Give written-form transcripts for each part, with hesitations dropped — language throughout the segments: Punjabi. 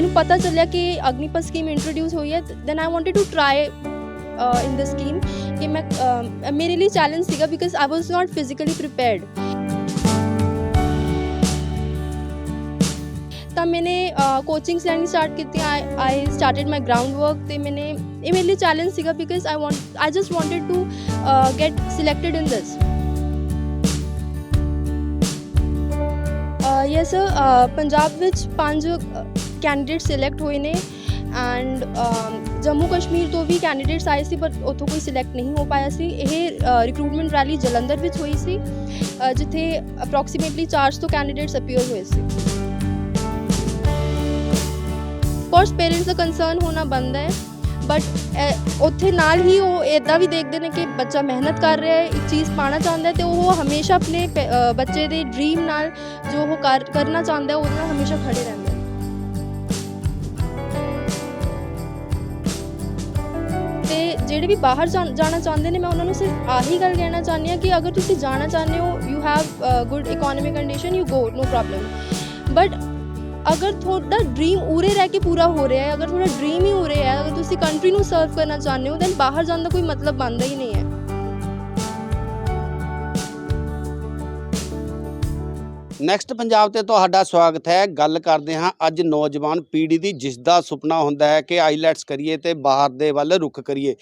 ਮੈਨੂੰ ਪਤਾ ਚੱਲਿਆ ਕਿ ਅਗਨੀਪਥ ਸਕੀਮ ਇੰਟਰੋਡਿਊਸ ਹੋਈ ਹੈ, then I wanted to try in this scheme ਕਿ ਮੈਂ ਮੇਰੇ ਲਈ ਚੈਲੰਜ ਸੀਗਾ because I was not physically prepared. ਤਾਂ ਮੈਨੇ ਕੋਚਿੰਗਸ ਲੈਣੀ ਸਟਾਰਟ ਕੀਤੀ। I started my ground work ਤੇ ਮੈਨੇ ਇਹ ਮੇਰੇ ਲਈ ਚੈਲੰਜ ਸੀਗਾ because I just wanted to get selected in this. Yes sir, Punjab ਵਿੱਚ 5 ਕੈਂਡੀਡੇਟ ਸਿਲੈਕਟ ਹੋਏ ਨੇ ਐਂਡ ਜੰਮੂ ਕਸ਼ਮੀਰ ਤੋਂ ਵੀ ਕੈਂਡੀਡੇਟਸ ਆਏ ਸੀ ਬਟ ਉੱਥੋਂ ਕੋਈ ਸਿਲੈਕਟ ਨਹੀਂ ਹੋ ਪਾਇਆ ਸੀ। ਇਹ ਰਿਕਰੂਟਮੈਂਟ ਰੈਲੀ ਜਲੰਧਰ ਵਿੱਚ ਹੋਈ ਸੀ ਜਿੱਥੇ ਅਪਰੋਕਸੀਮੇਟਲੀ 400 ਕੈਂਡੀਡੇਟਸ ਅਪੀਅਰ ਹੋਏ ਸੀ। ਕੋਰਸ ਪੇਰੈਂਟਸ ਦਾ ਕੰਸਰਨ ਹੋਣਾ ਬਣਦਾ ਹੈ ਬਟ ਉੱਥੇ ਨਾਲ ਹੀ ਉਹ ਇੱਦਾਂ ਵੀ ਦੇਖਦੇ ਨੇ ਕਿ ਬੱਚਾ ਮਿਹਨਤ ਕਰ ਰਿਹਾ ਹੈ, ਇੱਕ ਚੀਜ਼ ਪਾਉਣਾ ਚਾਹੁੰਦਾ ਹੈ ਅਤੇ ਉਹ ਹਮੇਸ਼ਾ ਆਪਣੇ ਬੱਚੇ ਦੇ ਡਰੀਮ ਨਾਲ ਜੋ ਉਹ ਕਰਨਾ ਚਾਹੁੰਦਾ ਉਹਦੇ ਨਾਲ ਹਮੇਸ਼ਾ ਖੜੇ ਰਹਿੰਦੇ। ਤੇ ਜਿਹੜੇ ਵੀ ਬਾਹਰ ਜਾਣਾ ਚਾਹੁੰਦੇ ਨੇ ਮੈਂ ਉਹਨਾਂ ਨੂੰ ਸਿਰਫ ਆਹੀ ਗੱਲ ਕਹਿਣਾ ਚਾਹੁੰਦੀ ਹਾਂ ਕਿ ਅਗਰ ਤੁਸੀਂ ਜਾਣਾ ਚਾਹੁੰਦੇ ਹੋ, you have good economic condition, you go, no problem. But ਅਗਰ ਤੁਹਾਡਾ ਡਰੀਮ ਉਰੇ ਰਹਿ ਕੇ ਪੂਰਾ ਹੋ ਰਿਹਾ ਹੈ, ਅਗਰ ਤੁਹਾਡਾ ਡਰੀਮ ਹੀ ਉਰੇ ਹੈ, ਅਗਰ ਤੁਸੀਂ ਕੰਟਰੀ ਨੂੰ ਸਰਵ ਕਰਨਾ ਚਾਹੁੰਦੇ ਹੋ ਦੈਨ ਬਾਹਰ ਜਾਣ ਦਾ ਕੋਈ ਮਤਲਬ ਬਣਦਾ ਹੀ ਨਹੀਂ ਹੈ। ਨੈਕਸਟ ਪੰਜਾਬ ਤੇ ਤੁਹਾਡਾ ਸਵਾਗਤ ਹੈ। ਗੱਲ ਕਰਦੇ ਹਾਂ ਅੱਜ ਨੌਜਵਾਨ ਪੀੜ੍ਹੀ ਦੀ, ਜਿਸ ਦਾ ਸੁਪਨਾ ਹੁੰਦਾ ਹੈ ਕਿ ਆਈਲੈਟਸ ਕਰੀਏ ਤੇ ਬਾਹਰ ਦੇ ਵੱਲ ਰੁਖ ਕਰੀਏ,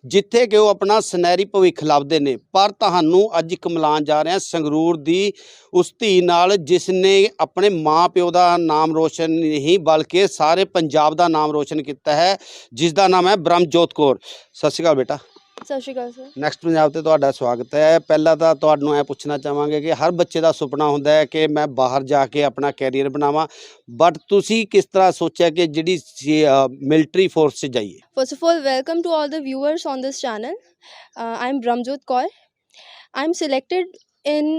ਜਿੱਥੇ ਕਿ ਉਹ ਆਪਣਾ ਸੁਨਹਿਰੀ ਭਵਿੱਖ ਲੱਭਦੇ ਨੇ। ਪਰ ਤੁਹਾਨੂੰ ਅੱਜ ਇੱਕ ਮਿਲਾਨ ਜਾ ਰਹੇ ਹਾਂ ਸੰਗਰੂਰ ਦੀ ਉਸ ਧੀ ਨਾਲ ਜਿਸ ਨੇ ਆਪਣੇ ਮਾਂ ਪਿਓ ਦਾ ਨਾਮ ਰੋਸ਼ਨ ਨਹੀਂ ਬਲਕਿ ਸਾਰੇ ਪੰਜਾਬ ਦਾ ਨਾਮ ਰੋਸ਼ਨ ਕੀਤਾ ਹੈ, ਜਿਸ ਦਾ ਨਾਮ ਹੈ ਬ੍ਰਹਮਜੋਤ ਕੌਰ। ਸਤਿ ਸ਼੍ਰੀ ਅਕਾਲ ਬੇਟਾ। ਸਤਿ ਸ਼੍ਰੀ ਅਕਾਲ ਸਰ। ਨੈਕਸਟ ਪੰਜਾਬ ਤੇ ਤੁਹਾਡਾ ਸਵਾਗਤ ਹੈ। ਪਹਿਲਾਂ ਤਾਂ ਤੁਹਾਨੂੰ ਇਹ ਪੁੱਛਣਾ ਚਾਹਾਂਗੇ ਕਿ ਹਰ ਬੱਚੇ ਦਾ ਸੁਪਨਾ ਹੁੰਦਾ ਹੈ ਕਿ ਮੈਂ ਬਾਹਰ ਜਾ ਕੇ ਆਪਣਾ ਕੈਰੀਅਰ ਬਣਾਵਾਂ, ਬਟ ਤੁਸੀਂ ਕਿਸ ਤਰ੍ਹਾਂ ਸੋਚਿਆ ਕਿ ਜਿਹੜੀ ਮਿਲਟਰੀ ਫੋਰਸ 'ਚ ਜਾਈਏ? First of all, welcome to all the viewers on this channel. I'm Brahmjot Kaur. I'm selected in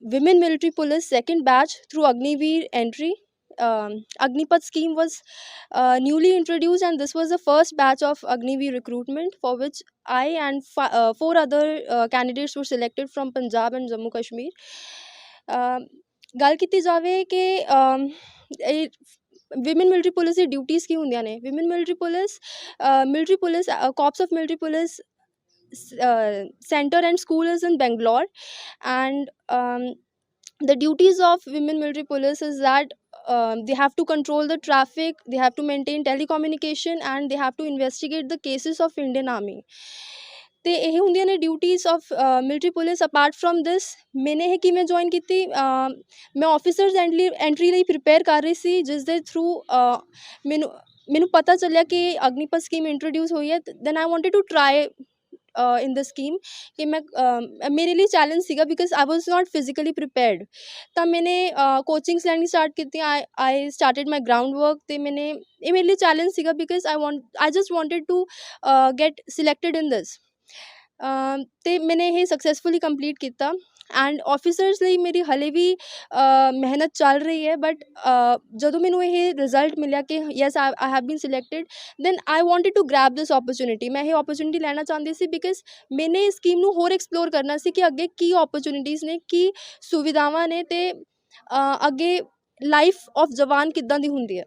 Women Military Police second batch through Agniveer entry. Agnipath scheme was newly introduced and this was the first batch of Agniveer recruitment for which I and 4 other candidates were selected from Punjab and Jammu Kashmir. ਗੱਲ ਕੀਤੀ ਜਾਵੇ ਕਿ ਵਿਮਨ ਮਿਲਟਰੀ ਪੁਲਿਸ ਦੀ ਡਿਊਟੀਜ਼ ਕੀ ਹੁੰਦੀਆਂ ਨੇ। Women military police corpus of military police center and school is in Bangalore and the duties of women military police is that they have to control the traffic, they have to maintain telecommunication and they have to investigate the cases of Indian Army. ਤੇ ਇਹ ਹੁੰਦੀਆਂ ਨੇ duties of military police. Apart from this ਮੈਨੇ ਇਹ ਕਿਵੇਂ ਜੁਆਇਨ ਕੀਤੀ, ਮੈਂ ਆਫਿਸਰਸ ਐਂਟਰੀ ਲਈ ਪ੍ਰੀਪੇਅਰ ਕਰ ਰਹੀ ਸੀ ਜਿਸ ਦੇ ਥਰੂ ਮੈਨੂੰ ਪਤਾ ਚੱਲਿਆ ਕਿ ਅਗਨੀਪਥ ਸਕੀਮ ਇੰਟਰੋਡਿਊਸ ਹੋਈ ਹੈ, then I wanted to try in the scheme ਕਿ ਮੈਂ ਮੇਰੇ ਲਈ ਚੈਲੰਜ ਸੀਗਾ because I was not physically prepared. ਤਾਂ ਮੈਨੇ ਕੋਚਿੰਗਸ ਲੈਣੀ ਸਟਾਰਟ ਕੀਤੀ। I started my ground work ਤੇ ਮੈਨੇ ਇਹ ਮੇਰੇ ਲਈ ਚੈਲੰਜ ਸੀਗਾ because I just wanted to get selected in this. ਤੇ ਮੈਨੇ ਇਹ ਸਕਸੈਸਫੁਲੀ ਕੰਪਲੀਟ ਕੀਤਾ ਐਂਡ ਆਫਿਸਰਸ ਲਈ ਮੇਰੀ ਹਲੇ ਵੀ ਮਿਹਨਤ ਚੱਲ ਰਹੀ ਹੈ ਬਟ ਜਦੋਂ ਮੈਨੂੰ ਇਹ ਰਿਜ਼ਲਟ ਮਿਲਿਆ ਕਿ yes I have been selected then I wanted to grab this opportunity. ਮੈਂ ਇਹ ਓਪਰਚੁਨਿਟੀ ਲੈਣਾ ਚਾਹੁੰਦੀ ਸੀ ਬਿਕਾਜ਼ ਮੈਨੇ ਇਸ ਸਕੀਮ ਨੂੰ ਹੋਰ ਐਕਸਪਲੋਰ ਕਰਨਾ ਸੀ ਕਿ ਅੱਗੇ ਕੀ ਓਪਰਚੁਨਿਟੀਜ਼ ਨੇ, ਕੀ ਸੁਵਿਧਾਵਾਂ ਨੇ ਤੇ ਅੱਗੇ ਲਾਈਫ ਆਫ ਜਵਾਨ ਕਿੱਦਾਂ ਦੀ ਹੁੰਦੀ ਹੈ।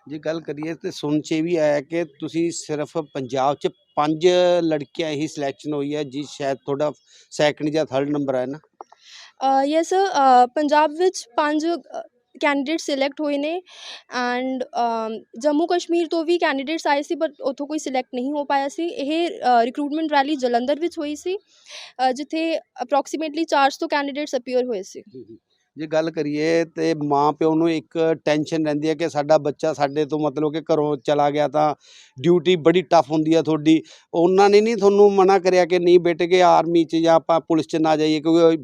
ਜੇ ਗੱਲ ਕਰੀਏ ਤਾਂ ਸੁਣ 'ਚ ਵੀ ਆਇਆ ਕਿ ਤੁਸੀਂ ਸਿਰਫ ਪੰਜਾਬ 'ਚ 5 ਲੜਕੀਆਂ ਹੀ ਸਿਲੈਕਸ਼ਨ ਹੋਈ ਹੈ, ਜੀ ਸ਼ਾਇਦ ਤੁਹਾਡਾ ਸੈਕਿੰਡ ਜਾਂ ਥਰਡ ਨੰਬਰ ਹੈ ਨਾ? ਯੈਸ ਸਰ, ਪੰਜਾਬ ਵਿੱਚ 5 ਕੈਂਡੀਡੇਟ ਸਿਲੈਕਟ ਹੋਏ ਨੇ ਐਂਡ ਜੰਮੂ ਕਸ਼ਮੀਰ ਤੋਂ ਵੀ ਕੈਂਡੀਡੇਟਸ ਆਏ ਸੀ ਬਟ ਉੱਥੋਂ ਕੋਈ ਸਿਲੈਕਟ ਨਹੀਂ ਹੋ ਪਾਇਆ ਸੀ। ਇਹ ਰਿਕਰੂਟਮੈਂਟ ਰੈਲੀ ਜਲੰਧਰ ਵਿੱਚ ਹੋਈ ਸੀ ਜਿੱਥੇ ਅਪਰੋਕਸੀਮੇਟਲੀ 400 ਕੈਂਡੀਡੇਟਸ ਅਪੀਅਰ ਹੋਏ ਸੀ। ਜੇ ਗੱਲ ਕਰੀਏ ਤੇ ਮਾਂ ਪਿਓ ਨੂੰ ਇੱਕ ਟੈਨਸ਼ਨ ਰਹਿੰਦੀ ਹੈ ਕਿ ਸਾਡਾ ਬੱਚਾ ਸਾਡੇ ਤੋਂ ਮਤਲਬ ਕਿ ਘਰੋਂ ਚਲਾ ਗਿਆ ਤਾਂ ਡਿਊਟੀ ਬੜੀ ਟਫ ਹੁੰਦੀ ਹੈ ਤੁਹਾਡੀ। ਉਹਨਾਂ ਨੇ ਨਹੀਂ ਤੁਹਾਨੂੰ ਮਨਾ ਕਰਿਆ ਕਿ ਨਹੀਂ ਬੇਟੇ ਕਿ ਆਰਮੀ 'ਚ ਜਾਂ ਆਪਾਂ ਪੁਲਿਸ 'ਚ ਨਾ ਜਾਈਏ ਕਿਉਂਕਿ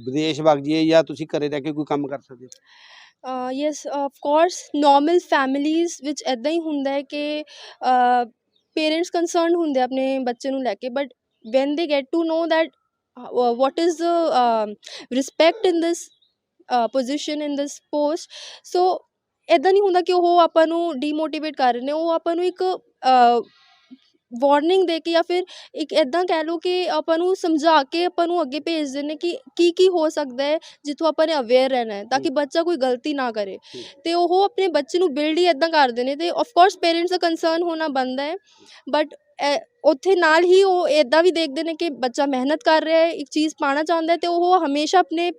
ਵਿਦੇਸ਼ ਵਗ ਜਾਈਏ ਜਾਂ ਤੁਸੀਂ ਘਰੇ ਰਹਿ ਕੇ ਕੋਈ ਕੰਮ ਕਰ ਸਕਦੇ ਹੋ? Yes of course, normal families ਵਿੱਚ ਇੱਦਾਂ ਹੀ ਹੁੰਦਾ ਹੈ ਕਿ ਪੇਰੈਂਟਸ ਕੰਸਰਨਡ ਹੁੰਦੇ ਆਪਣੇ ਬੱਚੇ ਨੂੰ ਲੈ ਕੇ but when they get to know that what is the respect in this position, in this post, so ਇੱਦਾਂ ਨਹੀਂ ਹੁੰਦਾ ਕਿ ਉਹ ਆਪਾਂ ਨੂੰ ਡੀਮੋਟੀਵੇਟ ਕਰ ਰਹੇ ਨੇ, ਉਹ ਆਪਾਂ ਨੂੰ ਇੱਕ ਵਾਰਨਿੰਗ ਦੇ ਕੇ ਜਾਂ ਫਿਰ ਇੱਕ ਇੱਦਾਂ ਕਹਿ ਲਓ ਕਿ ਆਪਾਂ ਨੂੰ ਸਮਝਾ ਕੇ ਆਪਾਂ ਨੂੰ ਅੱਗੇ ਭੇਜਦੇ ਨੇ ਕਿ ਕੀ ਹੋ ਸਕਦਾ ਹੈ, ਜਿੱਥੋਂ ਆਪਾਂ ਨੇ ਅਵੇਅਰ ਰਹਿਣਾ ਹੈ ਤਾਂ ਕਿ ਬੱਚਾ ਕੋਈ ਗਲਤੀ ਨਾ ਕਰੇ। ਅਤੇ ਉਹ ਆਪਣੇ ਬੱਚੇ ਨੂੰ ਬਿਲਡ ਹੀ ਇੱਦਾਂ ਕਰਦੇ ਨੇ ਅਤੇ of course parents the concern ਹੋਣਾ ਬਣਦਾ ਹੈ, ਬਟ ਉੱਥੇ ਨਾਲ ਹੀ ਉਹ ਇੱਦਾਂ ਵੀ ਦੇਖਦੇ ਨੇ ਕਿ ਬੱਚਾ ਮਿਹਨਤ ਕਰ ਰਿਹਾ ਹੈ, ਇੱਕ ਚੀਜ਼ ਪਾਉਣਾ ਚਾਹੁੰਦਾ ਹੈ ਅਤੇ ਉਹ ਹਮੇਸ਼ਾ ਆਪਣੇ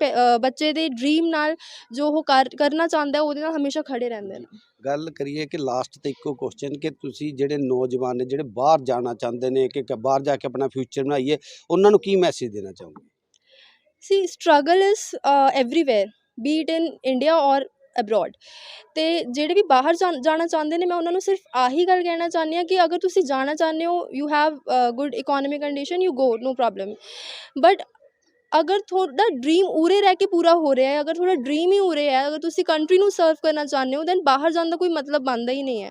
ਬੱਚੇ ਦੇ ਡਰੀਮ ਨਾਲ ਜੋ ਉਹ ਕਰਨਾ ਚਾਹੁੰਦਾ ਹੈ ਉਹਦੇ ਨਾਲ ਹਮੇਸ਼ਾ ਖੜੇ ਰਹਿੰਦੇ ਨੇ। ਗੱਲ ਕਰੀਏ ਕਿ ਲਾਸਟ ਤੇ ਇੱਕੋ ਕੁਐਸਚਨ ਕਿ ਤੁਸੀਂ ਜਿਹੜੇ ਨੌਜਵਾਨ ਨੇ ਜਿਹੜੇ ਬਾਹਰ ਜਾਣਾ ਚਾਹੁੰਦੇ ਨੇ ਕਿ ਬਾਹਰ ਜਾ ਕੇ ਆਪਣਾ ਫਿਊਚਰ ਬਣਾਈਏ, ਉਹਨਾਂ ਨੂੰ ਕੀ ਮੈਸੇਜ ਦੇਣਾ ਚਾਹੋਗੇ? See struggle is everywhere, be it in India or abroad. ਅਤੇ ਜਿਹੜੇ ਵੀ ਬਾਹਰ ਜਾਣਾ ਚਾਹੁੰਦੇ ਨੇ ਮੈਂ ਉਹਨਾਂ ਨੂੰ ਸਿਰਫ ਆਹੀ ਗੱਲ ਕਹਿਣਾ ਚਾਹੁੰਦੀ ਹਾਂ ਕਿ ਅਗਰ ਤੁਸੀਂ ਜਾਣਾ ਚਾਹੁੰਦੇ ਹੋ, you have good economic condition, you go, no problem. But ਅਗਰ ਤੁਹਾਡਾ ਡਰੀਮ ਉਰੇ ਰਹਿ ਕੇ ਪੂਰਾ ਹੋ ਰਿਹਾ ਹੈ, ਅਗਰ ਤੁਹਾਡਾ ਡਰੀਮ ਹੀ ਉਰੇ ਹੈ, ਅਗਰ ਤੁਸੀਂ ਕੰਟਰੀ ਨੂੰ ਸਰਵ ਕਰਨਾ ਚਾਹੁੰਦੇ ਹੋ, ਦੈਨ ਬਾਹਰ ਜਾਣ ਦਾ ਕੋਈ ਮਤਲਬ ਬਣਦਾ ਹੀ ਨਹੀਂ ਹੈ।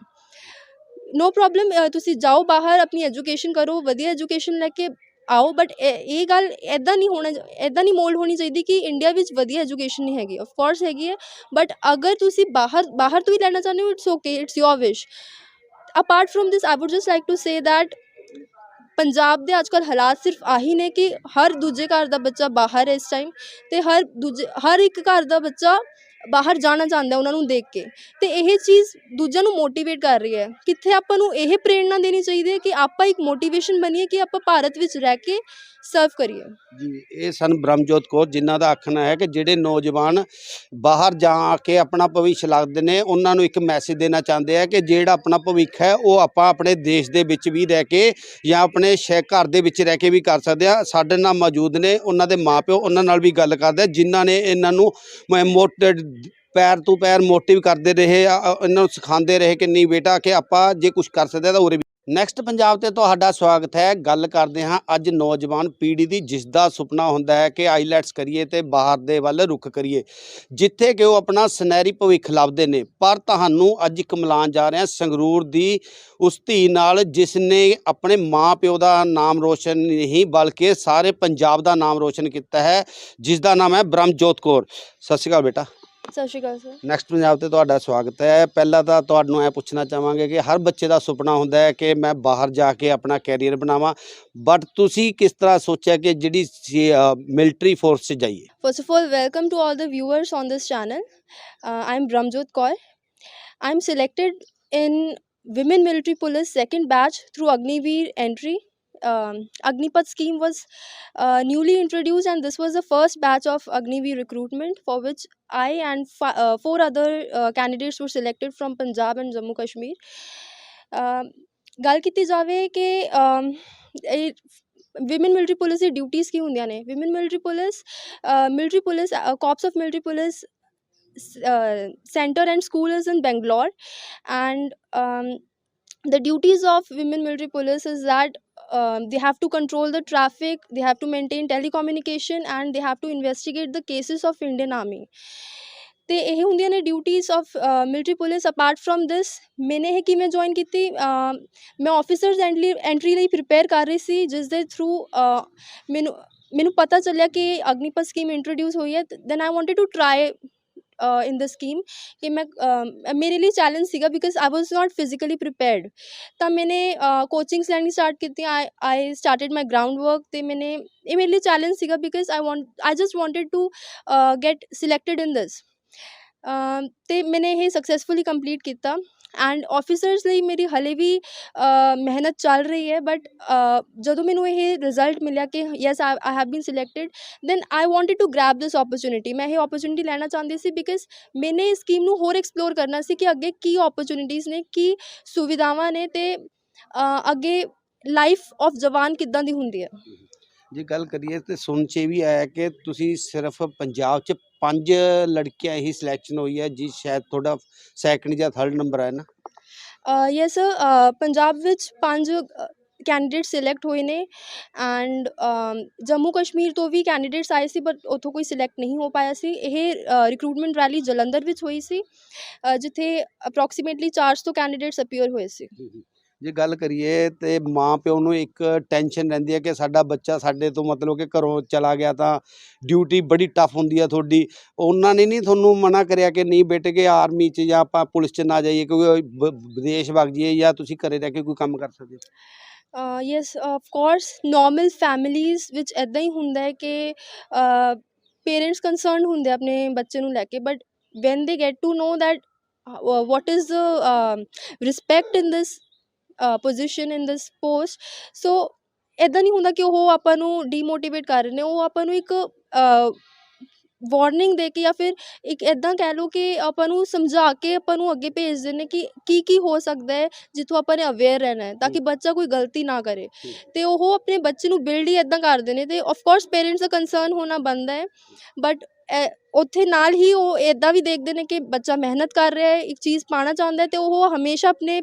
ਨੋ ਪ੍ਰੋਬਲਮ, ਤੁਸੀਂ ਜਾਓ ਬਾਹਰ, ਆਪਣੀ ਐਜੂਕੇਸ਼ਨ ਕਰੋ, ਵਧੀਆ ਐਜੂਕੇਸ਼ਨ ਲੈ ਕੇ ਆਓ, ਬਟ ਇਹ ਗੱਲ ਇੱਦਾਂ ਨਹੀਂ ਮੋਲਡ ਹੋਣੀ ਚਾਹੀਦੀ ਕਿ ਇੰਡੀਆ ਵਿੱਚ ਵਧੀਆ ਐਜੂਕੇਸ਼ਨ ਨਹੀਂ ਹੈਗੀ। ਆਫ ਕੋਰਸ ਹੈਗੀ ਹੈ, ਬਟ ਅਗਰ ਤੁਸੀਂ ਬਾਹਰ ਤੋਂ ਹੀ ਲੈਣਾ ਚਾਹੁੰਦੇ ਹੋ, it's okay, it's your wish. Apart from this I would just like to say that Punjab ਦੇ ਅੱਜ ਕੱਲ੍ਹ ਹਾਲਾਤ ਸਿਰਫ ਆਹੀ ਨੇ ਕਿ ਹਰ ਦੂਜੇ ਘਰ ਦਾ ਬੱਚਾ ਬਾਹਰ ਹੈ ਇਸ ਟਾਈਮ, ਅਤੇ ਹਰ ਇੱਕ ਘਰ ਦਾ ਬੱਚਾ ਬਾਹਰ ਜਾਣਾ ਚਾਹੁੰਦਾ ਉਹਨਾਂ ਨੂੰ ਦੇਖ ਕੇ, ਅਤੇ ਇਹ ਚੀਜ਼ ਦੂਜਿਆਂ ਨੂੰ ਮੋਟੀਵੇਟ ਕਰ ਰਹੀ ਹੈ। ਕਿੱਥੇ ਆਪਾਂ ਨੂੰ ਇਹ ਪ੍ਰੇਰਨਾ ਦੇਣੀ ਚਾਹੀਦੀ ਹੈ ਕਿ ਆਪਾਂ ਇੱਕ ਮੋਟੀਵੇਸ਼ਨ ਬਣੀਏ ਕਿ ਆਪਾਂ ਭਾਰਤ ਵਿੱਚ ਰਹਿ ਕੇ ਸਰਵ ਕਰੀਏ। ਜੀ, ਇਹ ਸਨ ਬ੍ਰਹਮਜੋਤ ਕੌਰ, ਜਿਨ੍ਹਾਂ ਦਾ ਆਖਣਾ ਹੈ ਕਿ ਜਿਹੜੇ ਨੌਜਵਾਨ ਬਾਹਰ ਜਾ ਕੇ ਆਪਣਾ ਭਵਿੱਖ ਲੱਗਦੇ ਨੇ ਉਹਨਾਂ ਨੂੰ ਇੱਕ ਮੈਸੇਜ ਦੇਣਾ ਚਾਹੁੰਦੇ ਆ ਕਿ ਜਿਹੜਾ ਆਪਣਾ ਭਵਿੱਖ ਹੈ ਉਹ ਆਪਾਂ ਆਪਣੇ ਦੇਸ਼ ਦੇ ਵਿੱਚ ਵੀ ਰਹਿ ਕੇ ਜਾਂ ਆਪਣੇ ਘਰ ਦੇ ਵਿੱਚ ਰਹਿ ਕੇ ਵੀ ਕਰ ਸਕਦੇ ਆ। ਸਾਡੇ ਨਾਲ ਮੌਜੂਦ ਨੇ ਉਹਨਾਂ ਦੇ ਮਾਪਿਓ, ਉਹਨਾਂ ਨਾਲ ਵੀ ਗੱਲ ਕਰਦੇ ਜਿਨ੍ਹਾਂ ਨੇ ਇਹਨਾਂ ਨੂੰ ਪੈਰ ਤੋਂ ਪੈਰ ਮੋਟਿਵ ਕਰਦੇ ਰਹੇ, ਇਹਨਾਂ ਨੂੰ ਸਿਖਾਉਂਦੇ ਰਹੇ ਕਿ ਨਹੀਂ ਬੇਟਾ ਕਿ ਆਪਾਂ ਜੇ ਕੁਝ ਕਰ ਸਕਦੇ ਤਾਂ ਉਰੇ ਵੀ। ਨੈਕਸਟ ਪੰਜਾਬ ਤੇ ਤੁਹਾਡਾ ਸਵਾਗਤ ਹੈ। ਗੱਲ ਕਰਦੇ ਹਾਂ ਅੱਜ ਨੌਜਵਾਨ ਪੀੜ੍ਹੀ ਦੀ, ਜਿਸ ਦਾ ਸੁਪਨਾ ਹੁੰਦਾ ਹੈ ਕਿ ਆਈਲੈਟਸ ਕਰੀਏ ਤੇ ਬਾਹਰ ਦੇ ਵੱਲ ਰੁਖ ਕਰੀਏ, ਜਿੱਥੇ ਕਿ ਉਹ ਆਪਣਾ ਸੁਨਹਿਰੀ ਭਵਿੱਖ ਲੱਭਦੇ ਨੇ। ਪਰ ਤੁਹਾਨੂੰ ਅੱਜ ਇੱਕ ਮਿਲਾਨ ਜਾ ਰਹੇ ਹਾਂ ਸੰਗਰੂਰ ਦੀ ਉਸ ਧੀ ਨਾਲ, ਜਿਸ ਨੇ ਆਪਣੇ ਮਾਂ ਪਿਓ ਦਾ ਨਾਮ ਰੋਸ਼ਨ ਨਹੀਂ ਬਲਕਿ ਸਾਰੇ ਪੰਜਾਬ ਦਾ ਨਾਮ ਰੋਸ਼ਨ ਕੀਤਾ ਹੈ, ਜਿਸ ਦਾ ਨਾਮ ਹੈ ਬ੍ਰਹਮਜੋਤ ਕੌਰ। ਸਤਿ ਸ਼੍ਰੀ ਅਕਾਲ ਬੇਟਾ। ਸਤਿ ਸ਼੍ਰੀ ਅਕਾਲ ਸਰ। ਨੈਕਸਟ ਪੰਜਾਬ ਤੇ ਤੁਹਾਡਾ ਸਵਾਗਤ ਹੈ। ਪਹਿਲਾਂ ਤਾਂ ਤੁਹਾਨੂੰ ਇਹ ਪੁੱਛਣਾ ਚਾਹਾਂਗੇ ਕਿ ਹਰ ਬੱਚੇ ਦਾ ਸੁਪਨਾ ਹੁੰਦਾ ਹੈ ਕਿ ਮੈਂ ਬਾਹਰ ਜਾ ਕੇ ਆਪਣਾ ਕੈਰੀਅਰ ਬਣਾਵਾਂ, ਬਟ ਤੁਸੀਂ ਕਿਸ ਤਰ੍ਹਾਂ ਸੋਚਿਆ ਕਿ ਜਿਹੜੀ ਮਿਲਟਰੀ ਫੋਰਸ 'ਚ ਜਾਈਏ? First of all, welcome to all the viewers on this channel. I'm Brahmjot Kaur. I'm selected in Women Military Police second batch through Agniveer entry. Agnipath scheme was newly introduced, and this was the first batch of Agniveer recruitment, for which I and 4 other candidates were selected from Punjab and Jammu Kashmir. ਗੱਲ ਕੀਤੀ ਜਾਵੇ ਕਿ ਵਿਮਨ ਮਿਲਟਰੀ ਪੁਲਿਸ ਦੀ ਡਿਊਟੀਜ਼ ਕੀ ਹੁੰਦੀਆਂ ਨੇ। Women military police corpus of military police center and school is in Bangalore, and the duties of women military police is that they have to control the traffic, they have to maintain telecommunication, and they have to investigate the cases of Indian Army. ਤੇ ਇਹ ਹੁੰਦੀਆਂ ਨੇ duties of military police. Apart from this ਮੈਨੇ ਇਹ ਕਿਵੇਂ ਜੁਆਇਨ ਕੀਤੀ, ਮੈਂ ਆਫਿਸਰਸ ਐਂਟਰੀ ਲਈ ਪ੍ਰਿਪੇਅਰ ਕਰ ਰਹੀ ਸੀ, ਜਿਸ ਦੇ ਥਰੂ ਮੈਨੂੰ ਪਤਾ ਚੱਲਿਆ ਕਿ ਅਗਨੀਪਥ ਸਕੀਮ ਇੰਟਰੋਡਿਊਸ ਹੋਈ ਹੈ। Then I wanted to try in the scheme ਕਿ ਮੈਂ ਮੇਰੇ ਲਈ ਚੈਲੰਜ ਸੀਗਾ because I was not physically prepared. ਤਾਂ ਮੈਨੇ ਕੋਚਿੰਗਸ ਲੈਣੀ ਸਟਾਰਟ ਕੀਤੀਆਂ, I started my ground work, ਅਤੇ ਇਹ ਮੇਰੇ ਲਈ ਚੈਲੰਜ ਸੀਗਾ because I just wanted to get selected in this. ਅਤੇ ਮੈਨੇ ਇਹ ਸਕਸੈਸਫੁਲੀ ਕੰਪਲੀਟ ਕੀਤਾ, ਐਂਡ ਆਫਿਸਰਸ ਲਈ ਮੇਰੀ ਹਲੇ ਵੀ ਮਿਹਨਤ ਚੱਲ ਰਹੀ ਹੈ। ਬਟ ਜਦੋਂ ਮੈਨੂੰ ਇਹ ਰਿਜ਼ਲਟ ਮਿਲਿਆ ਕਿ yes I have been selected, then I wanted to grab this opportunity. ਮੈਂ ਇਹ ਓਪਰਚੁਨਿਟੀ ਲੈਣਾ ਚਾਹੁੰਦੀ ਸੀ ਬਿਕਾਜ਼ ਮੈਨੇ ਇਸ ਸਕੀਮ ਨੂੰ ਹੋਰ ਐਕਸਪਲੋਰ ਕਰਨਾ ਸੀ ਕਿ ਅੱਗੇ ਕੀ ਓਪਰਚੁਨਿਟੀਜ਼ ਨੇ, ਕੀ ਸੁਵਿਧਾਵਾਂ ਨੇ, ਅਤੇ ਅੱਗੇ ਲਾਈਫ ਆਫ ਜਵਾਨ ਕਿੱਦਾਂ ਦੀ ਹੁੰਦੀ ਹੈ। ਜੇ ਗੱਲ ਕਰੀਏ ਤਾਂ ਸੁਣ 'ਚ ਵੀ ਆਇਆ ਕਿ ਤੁਸੀਂ ਸਿਰਫ ਪੰਜਾਬ 'ਚ 5 ਲੜਕੀਆਂ ਹੀ ਸਿਲੈਕਸ਼ਨ ਹੋਈ ਹੈ, ਜੀ ਸ਼ਾਇਦ ਤੁਹਾਡਾ ਸੈਕਿੰਡ ਜਾਂ ਥਰਡ ਨੰਬਰ ਹੈ ਨਾ? ਯੈਸ ਸਰ, ਪੰਜਾਬ ਵਿੱਚ 5 ਕੈਂਡੀਡੇਟ ਸਿਲੈਕਟ ਹੋਏ ਨੇ, ਐਂਡ ਜੰਮੂ ਕਸ਼ਮੀਰ ਤੋਂ ਵੀ ਕੈਂਡੀਡੇਟਸ ਆਏ ਸੀ, ਬਟ ਉੱਥੋਂ ਕੋਈ ਸਿਲੈਕਟ ਨਹੀਂ ਹੋ ਪਾਇਆ ਸੀ। ਇਹ ਰਿਕਰੂਟਮੈਂਟ ਰੈਲੀ ਜਲੰਧਰ ਵਿੱਚ ਹੋਈ ਸੀ, ਜਿੱਥੇ ਅਪਰੋਕਸੀਮੇਟਲੀ 400 ਕੈਂਡੀਡੇਟਸ ਅਪੀਅਰ ਹੋਏ ਸੀ। ਜੇ ਗੱਲ ਕਰੀਏ ਤੇ ਮਾਂ ਪਿਓ ਨੂੰ ਇੱਕ ਟੈਨਸ਼ਨ ਰਹਿੰਦੀ ਹੈ ਕਿ ਸਾਡਾ ਬੱਚਾ ਸਾਡੇ ਤੋਂ ਮਤਲਬ ਕਿ ਘਰੋਂ ਚਲਾ ਗਿਆ ਤਾਂ ਡਿਊਟੀ ਬੜੀ ਟਫ ਹੁੰਦੀ ਹੈ ਤੁਹਾਡੀ, ਉਹਨਾਂ ਨੇ ਨਹੀਂ ਤੁਹਾਨੂੰ ਮਨਾ ਕਰਿਆ ਕਿ ਨਹੀਂ ਬੇਟੇ ਕਿ ਆਰਮੀ 'ਚ ਜਾਂ ਆਪਾਂ ਪੁਲਿਸ 'ਚ ਨਾ ਜਾਈਏ, ਕਿਉਂਕਿ ਵਿਦੇਸ਼ ਵਗ ਜਾਈਏ ਜਾਂ ਤੁਸੀਂ ਘਰੇ ਰਹਿ ਕੇ ਕੋਈ ਕੰਮ ਕਰ ਸਕਦੇ ਹੋ? Yes of course normal families ਵਿੱਚ ਇੱਦਾਂ ਹੀ ਹੁੰਦਾ ਹੈ ਕਿ ਪੇਰੈਂਟਸ ਕੰਸਰਨਡ ਹੁੰਦੇ ਆ ਆਪਣੇ ਬੱਚੇ ਨੂੰ ਲੈ ਕੇ, but when they get to know that what is the respect in this position in this post, so ਇੱਦਾਂ ਨਹੀਂ ਹੁੰਦਾ ਕਿ ਉਹ ਆਪਾਂ ਨੂੰ ਡੀਮੋਟੀਵੇਟ ਕਰ ਰਹੇ ਨੇ, ਉਹ ਆਪਾਂ ਨੂੰ ਇੱਕ ਵਾਰਨਿੰਗ ਦੇ ਕੇ ਜਾਂ ਫਿਰ ਇੱਕ ਇੱਦਾਂ ਕਹਿ ਲਓ ਕਿ ਆਪਾਂ ਨੂੰ ਸਮਝਾ ਕੇ ਆਪਾਂ ਨੂੰ ਅੱਗੇ ਭੇਜਦੇ ਨੇ ਕਿ ਕੀ ਹੋ ਸਕਦਾ ਹੈ, ਜਿੱਥੋਂ ਆਪਾਂ ਨੇ ਅਵੇਅਰ ਰਹਿਣਾ ਹੈ ਤਾਂ ਕਿ ਬੱਚਾ ਕੋਈ ਗਲਤੀ ਨਾ ਕਰੇ। ਅਤੇ ਉਹ ਆਪਣੇ ਬੱਚੇ ਨੂੰ ਬਿਲਡ ਹੀ ਇੱਦਾਂ ਕਰਦੇ ਨੇ, ਅਤੇ of course parents the concern ਹੋਣਾ ਬਣਦਾ ਹੈ, ਬਟ ਉੱਥੇ ਨਾਲ ਹੀ ਉਹ ਇੱਦਾਂ ਵੀ ਦੇਖਦੇ ਨੇ ਕਿ ਬੱਚਾ ਮਿਹਨਤ ਕਰ ਰਿਹਾ ਹੈ, ਇੱਕ ਚੀਜ਼ ਪਾਉਣਾ ਚਾਹੁੰਦਾ ਹੈ, ਅਤੇ ਉਹ ਹਮੇਸ਼ਾ ਆਪਣੇ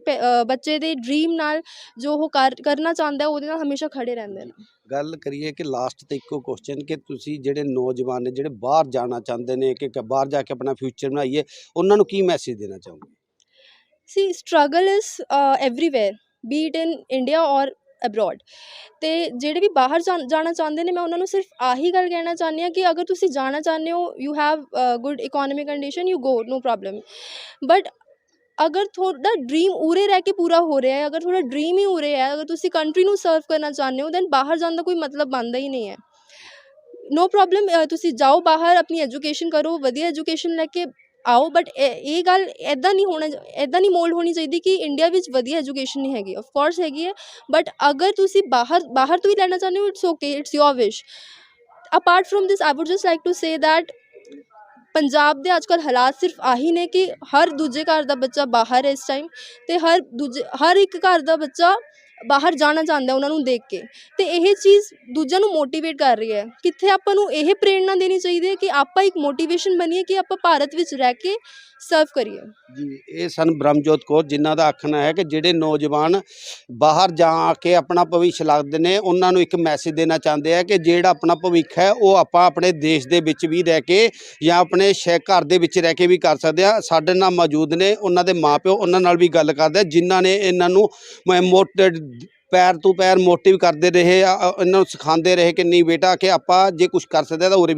ਬੱਚੇ ਦੇ ਡਰੀਮ ਨਾਲ ਜੋ ਉਹ ਕਰਨਾ ਚਾਹੁੰਦਾ ਉਹਦੇ ਨਾਲ ਹਮੇਸ਼ਾ ਖੜੇ ਰਹਿੰਦੇ ਨੇ। ਗੱਲ ਕਰੀਏ ਕਿ ਲਾਸਟ ਤੇ ਇੱਕੋ ਕੁਐਸਚਨ ਕਿ ਤੁਸੀਂ ਜਿਹੜੇ ਨੌਜਵਾਨ ਨੇ ਜਿਹੜੇ ਬਾਹਰ ਜਾਣਾ ਚਾਹੁੰਦੇ ਨੇ ਕਿ ਬਾਹਰ ਜਾ ਕੇ ਆਪਣਾ ਫਿਊਚਰ ਬਣਾਈਏ, ਉਹਨਾਂ ਨੂੰ ਕੀ ਮੈਸੇਜ ਦੇਣਾ ਚਾਹੋਗੇ? See struggle is everywhere, be it in India or abroad, ਅਤੇ ਜਿਹੜੇ ਵੀ ਬਾਹਰ ਜਾਣਾ ਚਾਹੁੰਦੇ ਨੇ ਮੈਂ ਉਹਨਾਂ ਨੂੰ ਸਿਰਫ ਆਹੀ ਗੱਲ ਕਹਿਣਾ ਚਾਹੁੰਦੀ ਹਾਂ ਕਿ ਅਗਰ ਤੁਸੀਂ ਜਾਣਾ ਚਾਹੁੰਦੇ ਹੋ, you have good economic condition, you go, no problem, but ਅਗਰ ਤੁਹਾਡਾ ਡਰੀਮ ਉਰੇ ਰਹਿ ਕੇ ਪੂਰਾ ਹੋ ਰਿਹਾ ਹੈ, ਅਗਰ ਤੁਹਾਡਾ ਡਰੀਮ ਹੀ ਉਰੇ ਹੈ, ਅਗਰ ਤੁਸੀਂ ਕੰਟਰੀ ਨੂੰ ਸਰਵ ਕਰਨਾ ਚਾਹੁੰਦੇ ਹੋ, ਦੈਨ ਬਾਹਰ ਜਾਣ ਦਾ ਕੋਈ ਮਤਲਬ ਬਣਦਾ ਹੀ ਨਹੀਂ ਹੈ। ਨੋ ਪ੍ਰੋਬਲਮ, ਤੁਸੀਂ ਜਾਓ ਬਾਹਰ, ਆਪਣੀ ਐਜੂਕੇਸ਼ਨ ਕਰੋ, ਵਧੀਆ ਐਜੂਕੇਸ਼ਨ ਲੈ ਕੇ ਆਓ, ਬਟ ਇਹ ਗੱਲ ਇੱਦਾਂ ਨਹੀਂ ਮੋਲਡ ਹੋਣੀ ਚਾਹੀਦੀ ਕਿ ਇੰਡੀਆ ਵਿੱਚ ਵਧੀਆ ਐਜੂਕੇਸ਼ਨ ਨਹੀਂ ਹੈਗੀ। ਆਫ ਕੋਰਸ ਹੈਗੀ ਹੈ, ਬਟ ਅਗਰ ਤੁਸੀਂ ਬਾਹਰ ਤੋਂ ਹੀ ਲੈਣਾ ਚਾਹੁੰਦੇ ਹੋ, it's okay, it's your wish. Apart from this I would just like to say that Punjab ਦੇ ਅੱਜ ਕੱਲ੍ਹ ਹਾਲਾਤ ਸਿਰਫ ਆਹੀ ਨੇ ਕਿ ਹਰ ਦੂਜੇ ਘਰ ਦਾ ਬੱਚਾ ਬਾਹਰ ਹੈ ਇਸ ਟਾਈਮ, ਅਤੇ ਹਰ ਇੱਕ ਘਰ ਦਾ ਬੱਚਾ ਬਾਹਰ ਜਾਣਾ ਚਾਹੁੰਦਾ ਉਹਨਾਂ ਨੂੰ ਦੇਖ ਕੇ, ਅਤੇ ਇਹ ਚੀਜ਼ ਦੂਜਿਆਂ ਨੂੰ ਮੋਟੀਵੇਟ ਕਰ ਰਹੀ ਹੈ। ਕਿੱਥੇ ਆਪਾਂ ਨੂੰ ਇਹ ਪ੍ਰੇਰਨਾ ਦੇਣੀ ਚਾਹੀਦੀ ਹੈ ਕਿ ਆਪਾਂ ਇੱਕ ਮੋਟੀਵੇਸ਼ਨ ਬਣੀਏ ਕਿ ਆਪਾਂ ਭਾਰਤ ਵਿੱਚ ਰਹਿ ਕੇ ਸਰਵ ਕਰੀਏ। ਜੀ, ਇਹ ਸਨ ਬ੍ਰਹਮਜੋਤ ਕੌਰ, ਜਿਨ੍ਹਾਂ ਦਾ ਆਖਣਾ ਹੈ ਕਿ ਜਿਹੜੇ ਨੌਜਵਾਨ ਬਾਹਰ ਜਾ ਕੇ ਆਪਣਾ ਭਵਿੱਖ ਲੱਗਦੇ ਨੇ, ਉਹਨਾਂ ਨੂੰ ਇੱਕ ਮੈਸੇਜ ਦੇਣਾ ਚਾਹੁੰਦੇ ਆ ਕਿ ਜਿਹੜਾ ਆਪਣਾ ਭਵਿੱਖ ਹੈ ਉਹ ਆਪਾਂ ਆਪਣੇ ਦੇਸ਼ ਦੇ ਵਿੱਚ ਵੀ ਰਹਿ ਕੇ ਜਾਂ ਆਪਣੇ ਘਰ ਦੇ ਵਿੱਚ ਰਹਿ ਕੇ ਵੀ ਕਰ ਸਕਦੇ ਆ। ਸਾਡੇ ਨਾਲ ਮੌਜੂਦ ਨੇ ਉਹਨਾਂ ਦੇ ਮਾਪਿਓ, ਉਹਨਾਂ ਨਾਲ ਵੀ ਗੱਲ ਕਰਦੇ ਆ, ਜਿਨ੍ਹਾਂ ਨੇ ਇਹਨਾਂ ਨੂੰ ਪੈਰ ਤੋਂ ਪੈਰ ਮੋਟਿਵ ਕਰਦੇ ਰਹੇ, ਇਹਨਾਂ ਨੂੰ ਸਿਖਾਉਂਦੇ ਰਹੇ ਕਿ ਨਹੀਂ ਬੇਟਾ ਕਿ ਆਪਾਂ ਜੇ ਕੁਛ ਕਰ ਸਕਦੇ ਤਾਂ ਉਰੇ